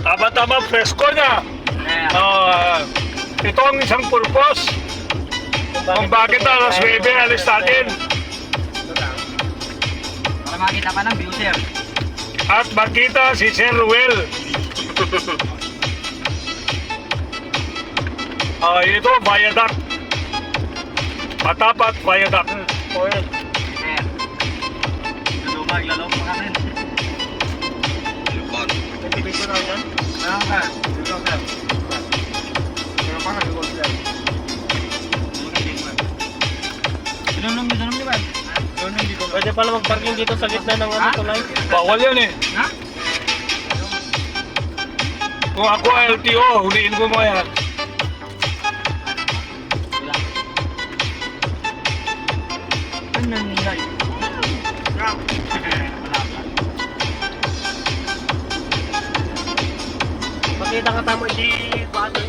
Tama-tama, presko niya. Ito ang isang purpose kung bakit alas 9 alis natin. Para makita pa ng view, sir. At makita si Sir Ruel. Ito, viaduct. Patapat, viaduct. Sir. Lulumag pa kami. Picture na yan? Meron ka. Meron ka. Meron pa nag-gold sir. Sinunong di ba? Pwede pala mag-parking dito sa gitna ng ano tulay. Bawal yan eh. Ha? Kung ako LTO, huliin ko mo yan. Ano nangyay? Makita ka tama di paano.